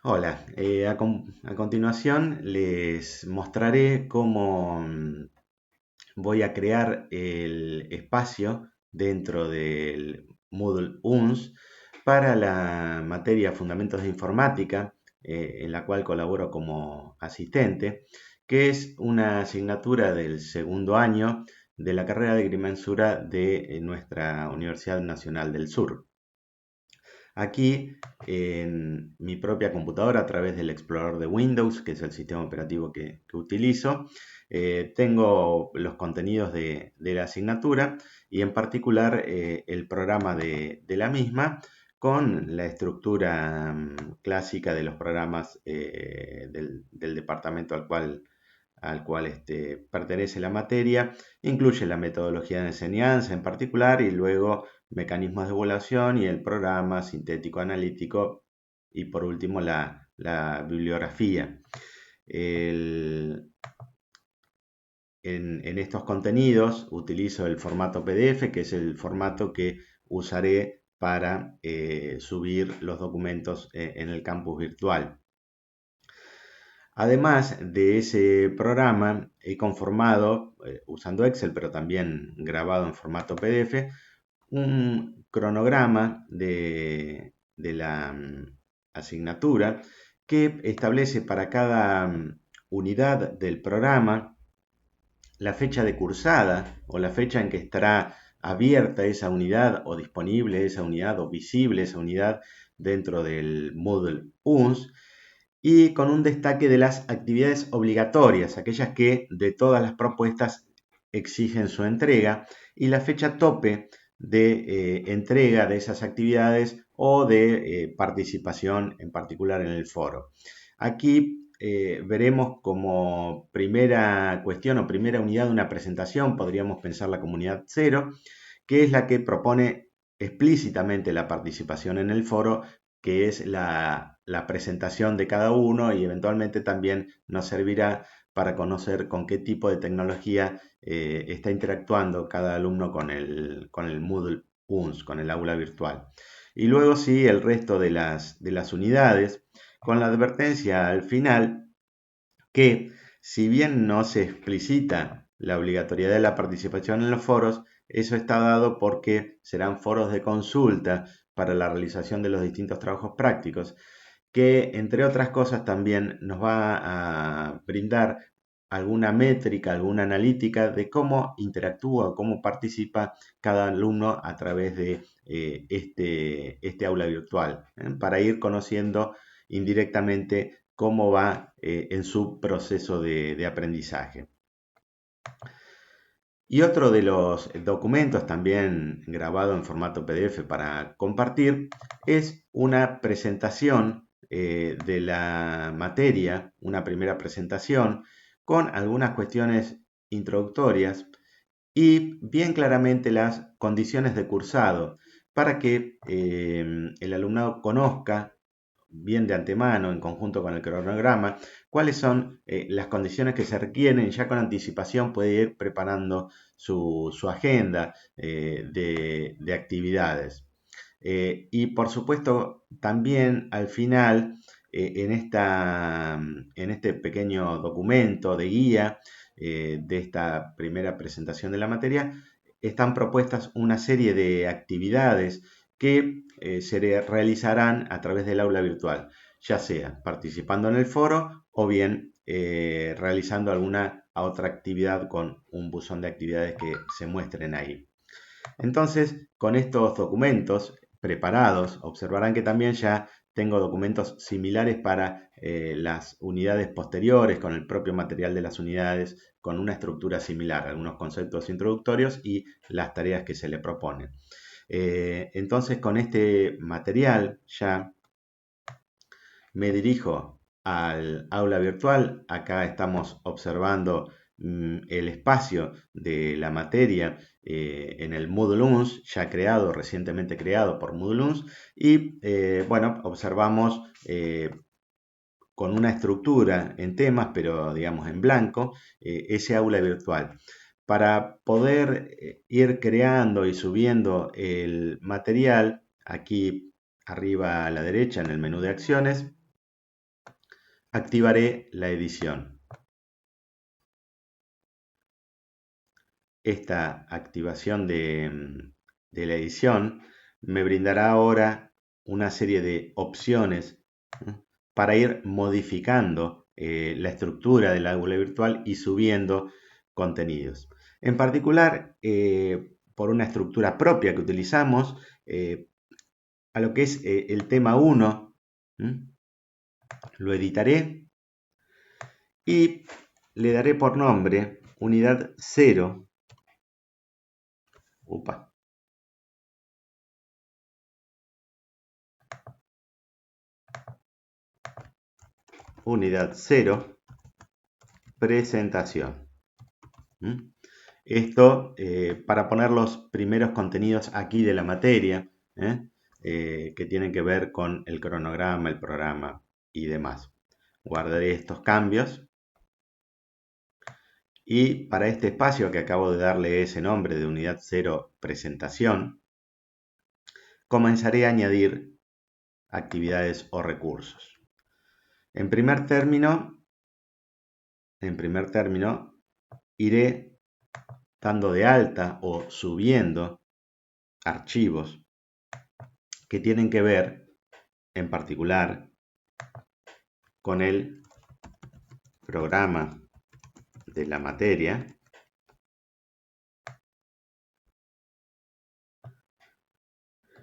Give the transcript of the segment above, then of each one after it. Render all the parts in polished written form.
Hola, a continuación les mostraré cómo voy a crear el espacio dentro del Moodle UNS para la materia Fundamentos de Informática, en la cual colaboro como asistente, que es una asignatura del segundo año de la carrera de agrimensura de nuestra Universidad Nacional del Sur. Aquí en mi propia computadora a través del explorador de Windows, que es el sistema operativo que utilizo, tengo los contenidos de la asignatura y en particular el programa de la misma con la estructura clásica de los programas del departamento al cual pertenece la materia. Incluye la metodología de enseñanza en particular y luego mecanismos de evaluación y el programa sintético analítico y por último la bibliografía. El- en estos contenidos utilizo el formato PDF, que es el formato que usaré para subir los documentos en el campus virtual. Además de ese programa, he conformado, usando Excel, pero también grabado en formato PDF, un cronograma de la asignatura que establece para cada unidad del programa la fecha de cursada o la fecha en que estará abierta esa unidad o disponible esa unidad o visible esa unidad dentro del Moodle UNS y con un destaque de las actividades obligatorias, aquellas que de todas las propuestas exigen su entrega, y la fecha tope de entrega de esas actividades o de participación en particular en el foro. Aquí veremos como primera cuestión o primera unidad de una presentación, podríamos pensar la comunidad cero, que es la que propone explícitamente la participación en el foro, que es la presentación de cada uno y eventualmente también nos servirá para conocer con qué tipo de tecnología está interactuando cada alumno con el Moodle UNS, con el aula virtual. Y luego sí, el resto de las unidades, con la advertencia al final que si bien no se explicita la obligatoriedad de la participación en los foros, eso está dado porque serán foros de consulta para la realización de los distintos trabajos prácticos, que entre otras cosas también nos va a brindar alguna métrica, alguna analítica de cómo interactúa o cómo participa cada alumno a través de este aula virtual, para ir conociendo indirectamente cómo va en su proceso de aprendizaje. Y otro de los documentos también grabado en formato PDF para compartir es una presentación de la materia, una primera presentación con algunas cuestiones introductorias y bien claramente las condiciones de cursado para que el alumnado conozca bien de antemano, en conjunto con el cronograma, cuáles son las condiciones que se requieren. Ya con anticipación puede ir preparando su agenda de actividades. Y por supuesto, también al final, en este pequeño documento de guía de esta primera presentación de la materia, están propuestas una serie de actividades que se realizarán a través del aula virtual, ya sea participando en el foro o bien realizando alguna otra actividad con un buzón de actividades que se muestren ahí. Entonces, con estos documentos preparados, observarán que también ya tengo documentos similares para las unidades posteriores, con el propio material de las unidades, con una estructura similar, algunos conceptos introductorios y las tareas que se le proponen. Entonces, con este material ya me dirijo al aula virtual. Acá estamos observando el espacio de la materia en el Moodle UNS, ya creado, recientemente creado por Moodle UNS. Y bueno, observamos con una estructura en temas, pero digamos en blanco, ese aula virtual. Para poder ir creando y subiendo el material, aquí arriba a la derecha en el menú de acciones, activaré la edición. Esta activación de la edición me brindará ahora una serie de opciones para ir modificando la estructura del aula virtual y subiendo contenidos. En particular, por una estructura propia que utilizamos, a lo que es el tema 1, lo editaré y le daré por nombre unidad 0. Upa. Unidad 0, presentación. Esto para poner los primeros contenidos aquí de la materia, que tienen que ver con el cronograma, el programa y demás. Guardaré estos cambios. Y para este espacio que acabo de darle ese nombre de unidad 0 presentación, comenzaré a añadir actividades o recursos. En primer término, iré dando de alta o subiendo archivos que tienen que ver en particular con el programa de la materia.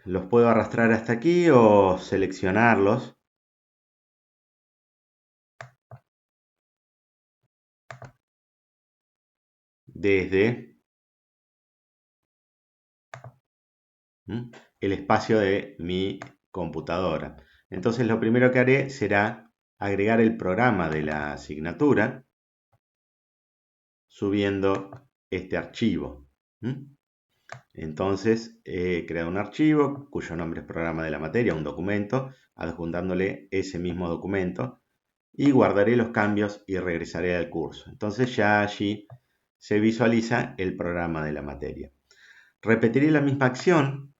Los puedo arrastrar hasta aquí o seleccionarlos. Desde el espacio de mi computadora. Entonces lo primero que haré será agregar el programa de la asignatura subiendo este archivo. Entonces he creado un archivo cuyo nombre es programa de la materia, un documento, adjuntándole ese mismo documento y guardaré los cambios y regresaré al curso. Entonces ya allí se visualiza el programa de la materia. Repetiré la misma acción,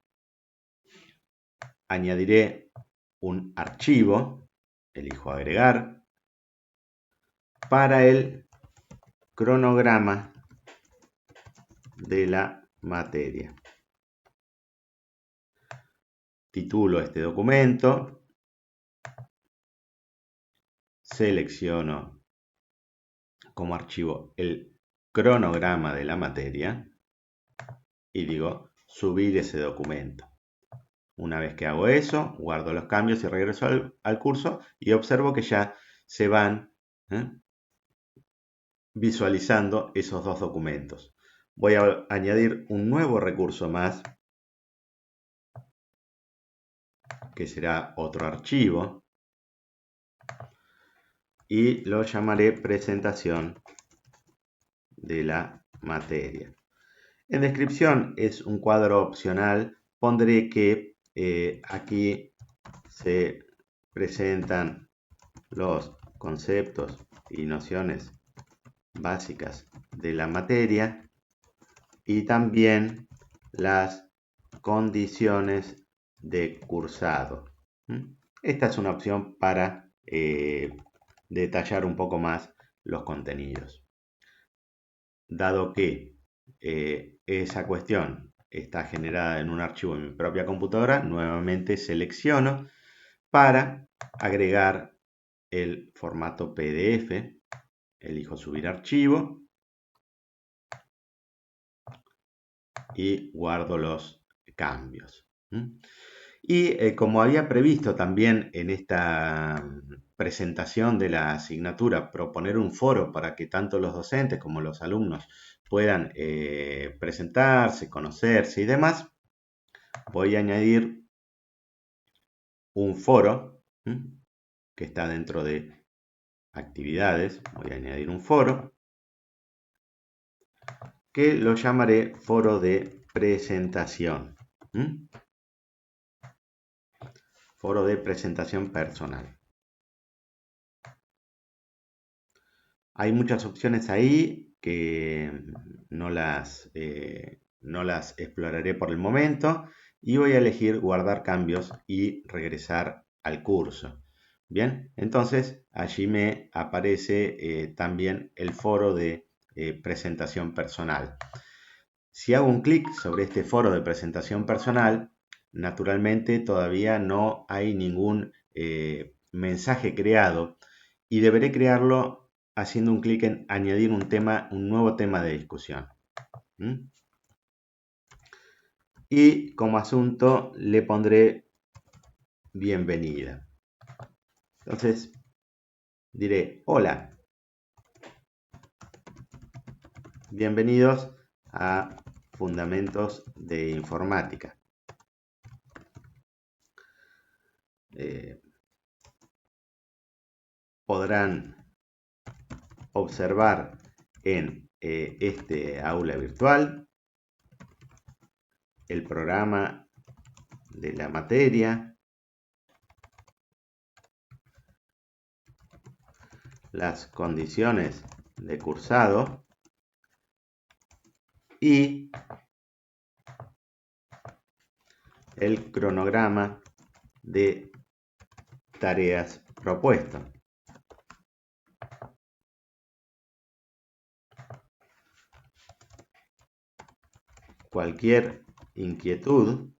añadiré un archivo, elijo agregar, para el cronograma de la materia. Titulo este documento, selecciono como archivo el cronograma de la materia y digo subir ese documento. Una vez que hago eso, guardo los cambios y regreso al curso y observo que ya se van visualizando esos dos documentos. Voy a añadir un nuevo recurso más, que será otro archivo, y lo llamaré presentación de la materia. En descripción es un cuadro opcional, pondré que aquí se presentan los conceptos y nociones básicas de la materia y también las condiciones de cursado. Esta es una opción para detallar un poco más los contenidos. Dado que esa cuestión está generada en un archivo en mi propia computadora, nuevamente selecciono para agregar el formato PDF, elijo subir archivo y guardo los cambios. Y como había previsto también en esta presentación de la asignatura, proponer un foro para que tanto los docentes como los alumnos puedan presentarse, conocerse y demás, voy a añadir un foro que está dentro de actividades. Voy a añadir un foro que lo llamaré foro de presentación. Foro de presentación personal. Hay muchas opciones ahí que no las exploraré por el momento y voy a elegir guardar cambios y regresar al curso. Bien, entonces allí me aparece también el foro de presentación personal. Si hago un clic sobre este foro de presentación personal, naturalmente todavía no hay ningún mensaje creado y deberé crearlo haciendo un clic en añadir un nuevo tema de discusión. ¿Mm? Y como asunto le pondré bienvenida. Entonces diré, hola, bienvenidos a Fundamentos de Informática. Podrán observar en este aula virtual el programa de la materia, las condiciones de cursado y el cronograma de tareas propuestas. Cualquier inquietud,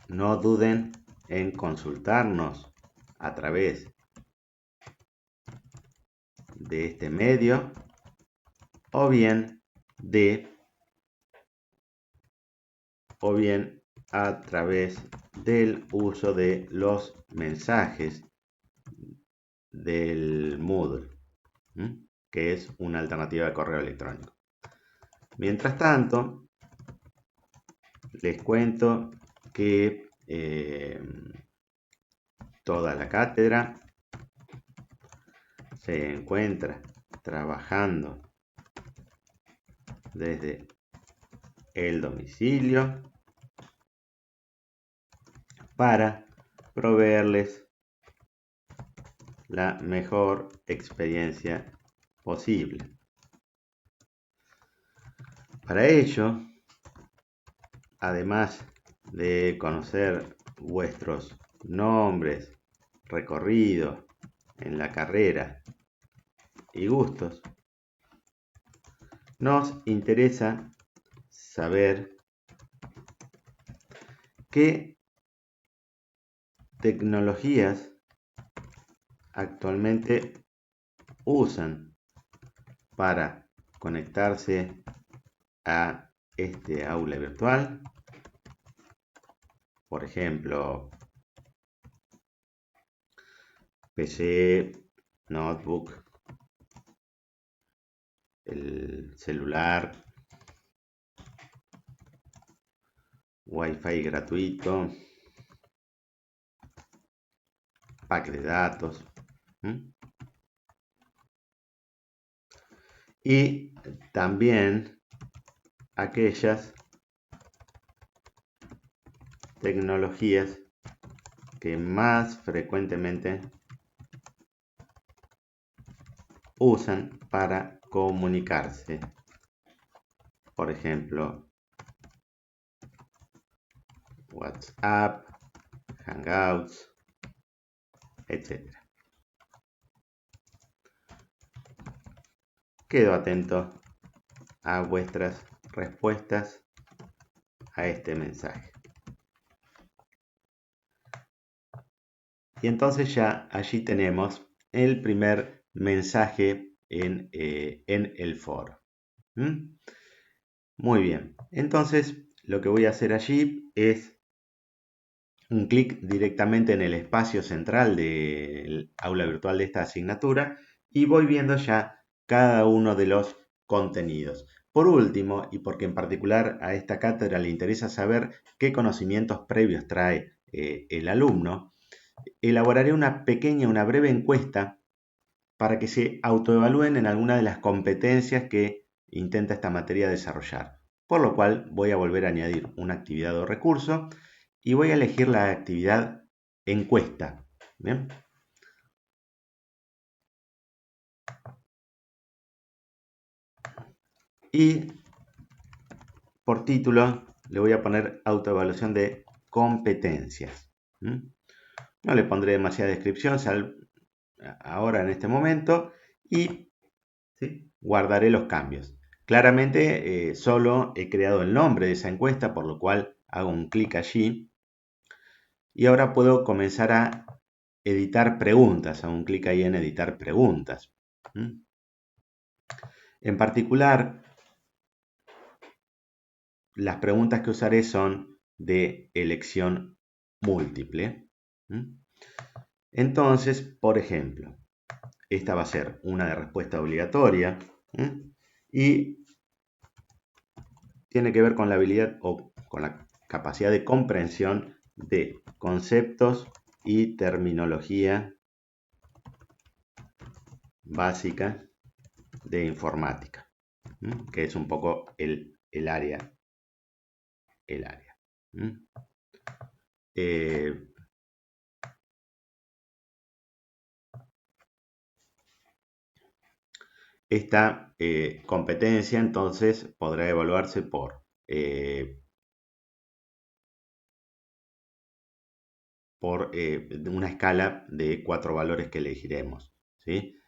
no duden en consultarnos a través de este medio o bien a través del uso de los mensajes del Moodle, que es una alternativa de correo electrónico. Mientras tanto, les cuento que toda la cátedra se encuentra trabajando desde el domicilio para proveerles la mejor experiencia posible. Para ello, además de conocer vuestros nombres, recorrido en la carrera y gustos, nos interesa saber qué tecnologías actualmente usan para conectarse a este aula virtual. Por ejemplo, PC, notebook, el celular, Wi-Fi gratuito, pack de datos. Y también aquellas tecnologías que más frecuentemente usan para comunicarse. Por ejemplo, WhatsApp, Hangouts, etc. Quedo atento a vuestras respuestas a este mensaje. Y entonces ya allí tenemos el primer mensaje en el foro. Muy bien, entonces lo que voy a hacer allí es un clic directamente en el espacio central del aula virtual de esta asignatura y voy viendo ya cada uno de los contenidos. Por último, y porque en particular a esta cátedra le interesa saber qué conocimientos previos trae el alumno, elaboraré una breve encuesta para que se autoevalúen en alguna de las competencias que intenta esta materia desarrollar. Por lo cual voy a volver a añadir una actividad o recurso y voy a elegir la actividad encuesta. ¿Bien? Y por título le voy a poner autoevaluación de competencias. No le pondré demasiada descripción ahora en este momento y ¿sí? Guardaré los cambios. Claramente solo he creado el nombre de esa encuesta, por lo cual hago un clic allí y ahora puedo comenzar a editar preguntas. Hago un clic ahí en editar preguntas. En particular, las preguntas que usaré son de elección múltiple. Entonces, por ejemplo, esta va a ser una de respuesta obligatoria y tiene que ver con la habilidad o con la capacidad de comprensión de conceptos y terminología básica de informática, que es un poco el área. Esta competencia entonces podrá evaluarse por una escala de 4 valores que elegiremos, ¿sí?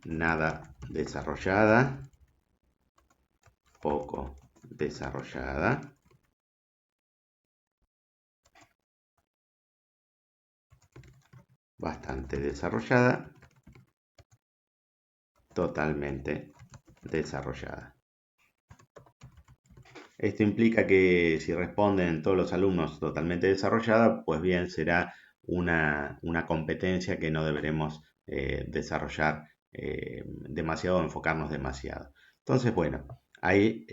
Nada desarrollada, poco desarrollada, bastante desarrollada, totalmente desarrollada. Esto implica que si responden todos los alumnos totalmente desarrollada, pues bien, será una competencia que no deberemos desarrollar demasiado o enfocarnos demasiado. Entonces, bueno, ahí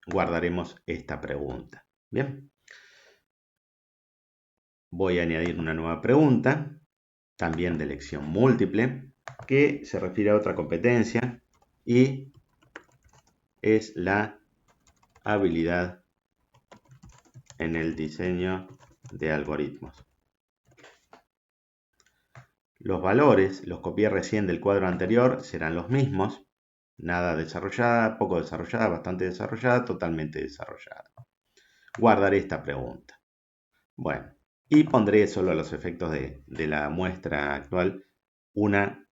guardaremos esta pregunta. Bien, voy a añadir una nueva pregunta, también de elección múltiple, que se refiere a otra competencia y es la habilidad en el diseño de algoritmos. Los valores, los copié recién del cuadro anterior, serán los mismos. Nada desarrollada, poco desarrollada, bastante desarrollada, totalmente desarrollada. Guardaré esta pregunta. Bueno, y pondré solo a los efectos de la muestra actual una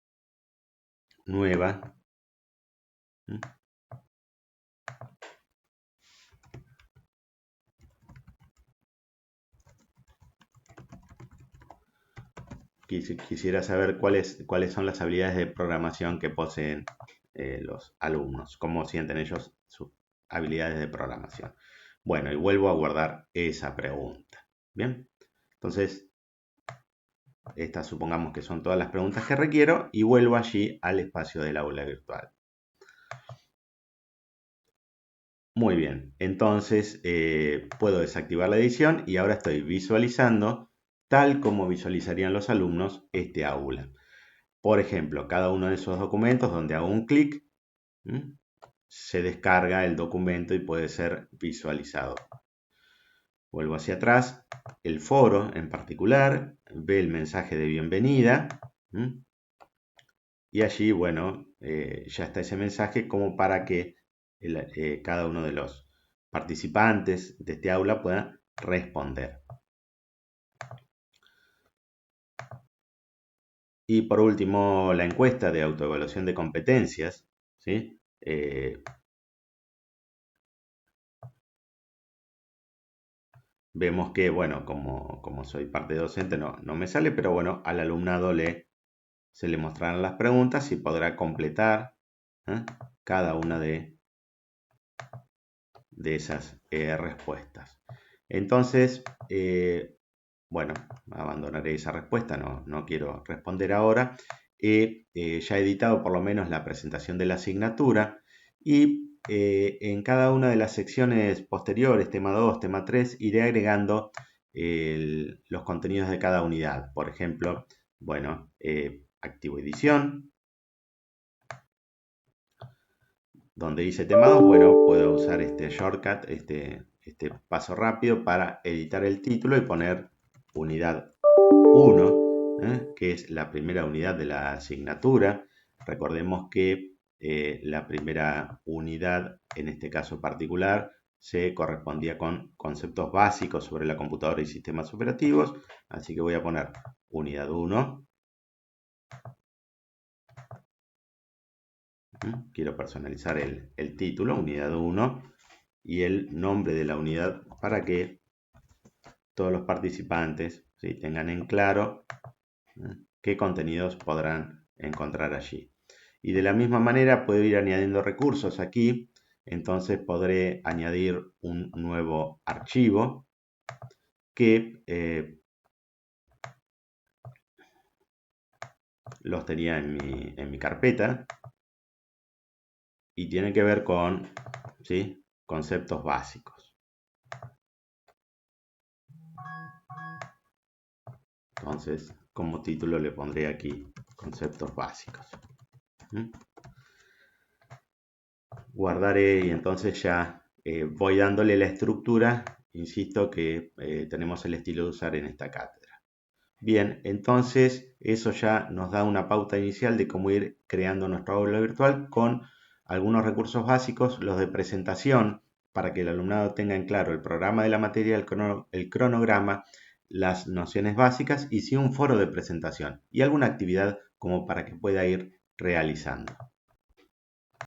nueva quisiera saber cuáles son las habilidades de programación que poseen los alumnos, cómo sienten ellos sus habilidades de programación. Bueno, y vuelvo a guardar esa pregunta. Bien, entonces estas supongamos que son todas las preguntas que requiero y vuelvo allí al espacio del aula virtual. Muy bien, entonces puedo desactivar la edición y ahora estoy visualizando tal como visualizarían los alumnos este aula. Por ejemplo, cada uno de esos documentos donde hago un clic, se descarga el documento y puede ser visualizado. Vuelvo hacia atrás, el foro en particular, ve el mensaje de bienvenida y allí, bueno, ya está ese mensaje como para que cada uno de los participantes de este aula pueda responder. Y por último, la encuesta de autoevaluación de competencias, ¿sí? Vemos que, bueno, como soy parte docente no me sale, pero bueno, al alumnado se le mostrarán las preguntas y podrá completar cada una de esas respuestas. Entonces, bueno, abandonaré esa respuesta, no quiero responder ahora. He ya editado por lo menos la presentación de la asignatura y en cada una de las secciones posteriores, tema 2, tema 3, iré agregando los contenidos de cada unidad. Por ejemplo, bueno, activo edición, donde dice tema 2, bueno, puedo usar este shortcut, este paso rápido para editar el título y poner unidad 1, que es la primera unidad de la asignatura. Recordemos que la primera unidad, en este caso particular, se correspondía con conceptos básicos sobre la computadora y sistemas operativos. Así que voy a poner unidad 1. Quiero personalizar el título, unidad 1, y el nombre de la unidad para que todos los participantes, ¿sí?, tengan en claro qué contenidos podrán encontrar allí. Y de la misma manera puedo ir añadiendo recursos aquí. Entonces podré añadir un nuevo archivo que los tenía en mi carpeta y tiene que ver con, ¿sí?, conceptos básicos. Entonces, como título le pondré aquí conceptos básicos. Guardaré y entonces ya voy dándole la estructura, insisto, que tenemos el estilo de usar en esta cátedra. Bien, entonces eso ya nos da una pauta inicial de cómo ir creando nuestro aula virtual con algunos recursos básicos, los de presentación, para que el alumnado tenga en claro el programa de la materia, el cronograma, las nociones básicas y sí un foro de presentación y alguna actividad como para que pueda ir realizando.